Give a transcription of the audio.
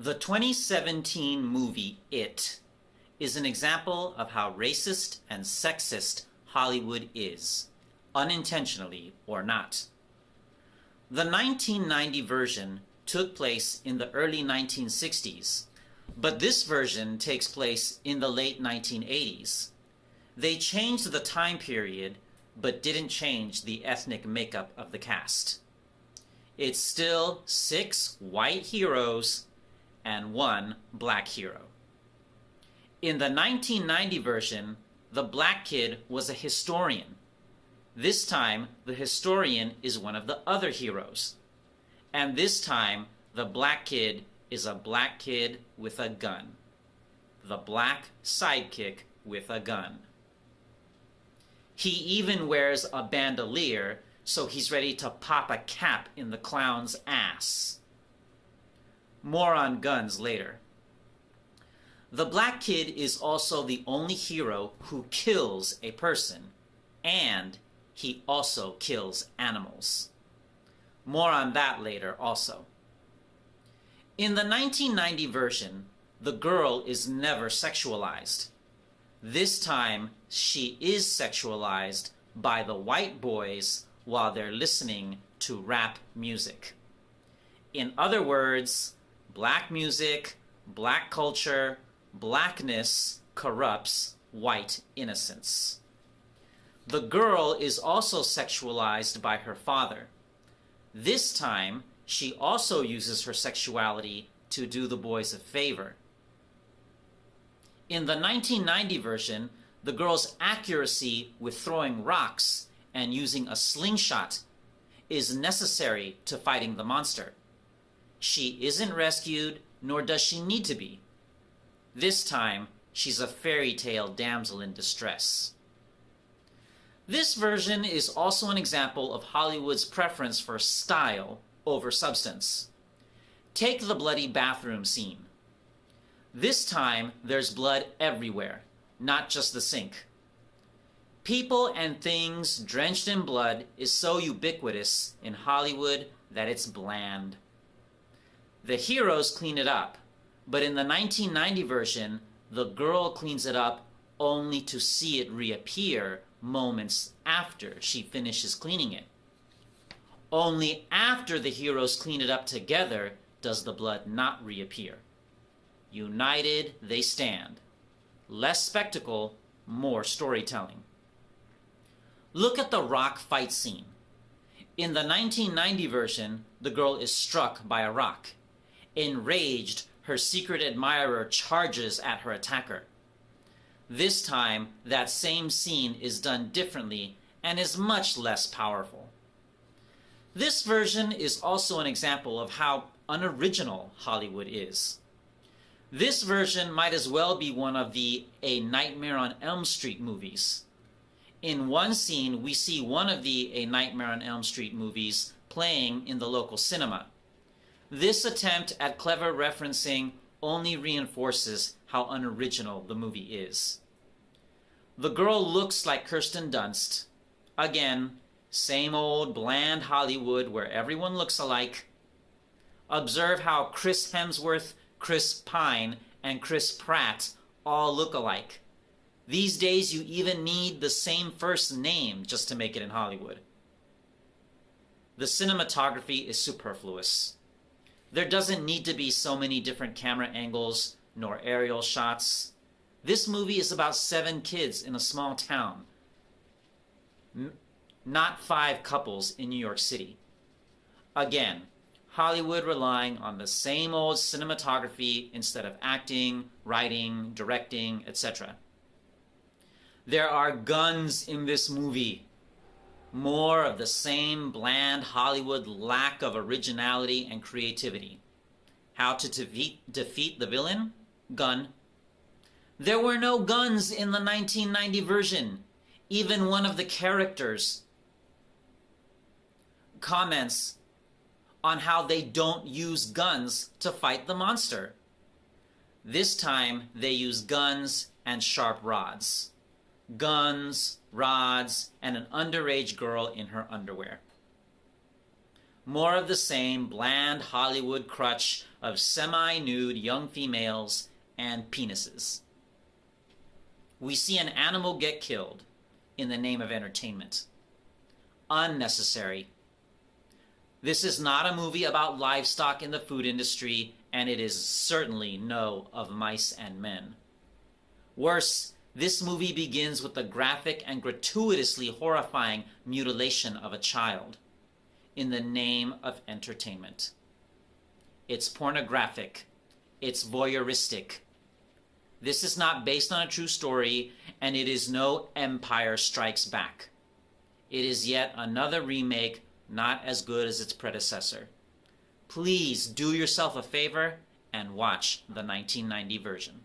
The 2017 movie It is an example of how racist and sexist Hollywood is, unintentionally or not. The 1990 version took place in the early 1960s, but this version takes place in the late 1980s. They changed the time period, but didn't change the ethnic makeup of the cast. It's still 6 white heroes and 1 black hero. In the 1990 version, the black kid was a historian. This time, the historian is one of the other heroes. And this time, the black kid is a black kid with a gun. The black sidekick with a gun. He even wears a bandolier, so he's ready to pop a cap in the clown's ass. More on guns later. The black kid is also the only hero who kills a person, and he also kills animals. More on that later also. In the 1990 version, the girl is never sexualized. This time, she is sexualized by the white boys while they're listening to rap music. In other words, black music, black culture, blackness corrupts white innocence. The girl is also sexualized by her father. This time, she also uses her sexuality to do the boys a favor. In the 1990 version, the girl's accuracy with throwing rocks and using a slingshot is necessary to fighting the monster. She isn't rescued, nor does she need to be. This time, she's a fairy tale damsel in distress. This version is also an example of Hollywood's preference for style over substance. Take the bloody bathroom scene. This time, there's blood everywhere, not just the sink. People and things drenched in blood is so ubiquitous in Hollywood that it's bland. The heroes clean it up, but in the 1990 version, the girl cleans it up only to see it reappear moments after she finishes cleaning it. Only after the heroes clean it up together does the blood not reappear. United, they stand. Less spectacle, more storytelling. Look at the rock fight scene. In the 1990 version, the girl is struck by a rock. Enraged, her secret admirer charges at her attacker. This time, that same scene is done differently and is much less powerful. This version is also an example of how unoriginal Hollywood is. This version might as well be one of the A Nightmare on Elm Street movies. In one scene, we see one of the A Nightmare on Elm Street movies playing in the local cinema. This attempt at clever referencing only reinforces how unoriginal the movie is. The girl looks like Kirsten Dunst. Again, same old bland Hollywood where everyone looks alike. Observe how Chris Hemsworth, Chris Pine, and Chris Pratt all look alike. These days you even need the same first name just to make it in Hollywood. The cinematography is superfluous. There doesn't need to be so many different camera angles nor aerial shots. This movie is about 7 kids in a small town, not 5 couples in New York City. Again, Hollywood relying on the same old cinematography instead of acting, writing, directing, etc. There are guns in this movie. More of the same bland Hollywood lack of originality and creativity. How to defeat the villain? Gun. There were no guns in the 1990 version. Even one of the characters comments on how they don't use guns to fight the monster. This time, they use guns and sharp rods. Guns, rods, and an underage girl in her underwear. More of the same bland Hollywood crutch of semi-nude young females and penises. We see an animal get killed in the name of entertainment. Unnecessary. This is not a movie about livestock in the food industry, and it is certainly no Of Mice and Men. Worse, this movie begins with the graphic and gratuitously horrifying mutilation of a child in the name of entertainment. It's pornographic. It's voyeuristic. This is not based on a true story, and it is no Empire Strikes Back. It is yet another remake, not as good as its predecessor. Please do yourself a favor and watch the 1990 version.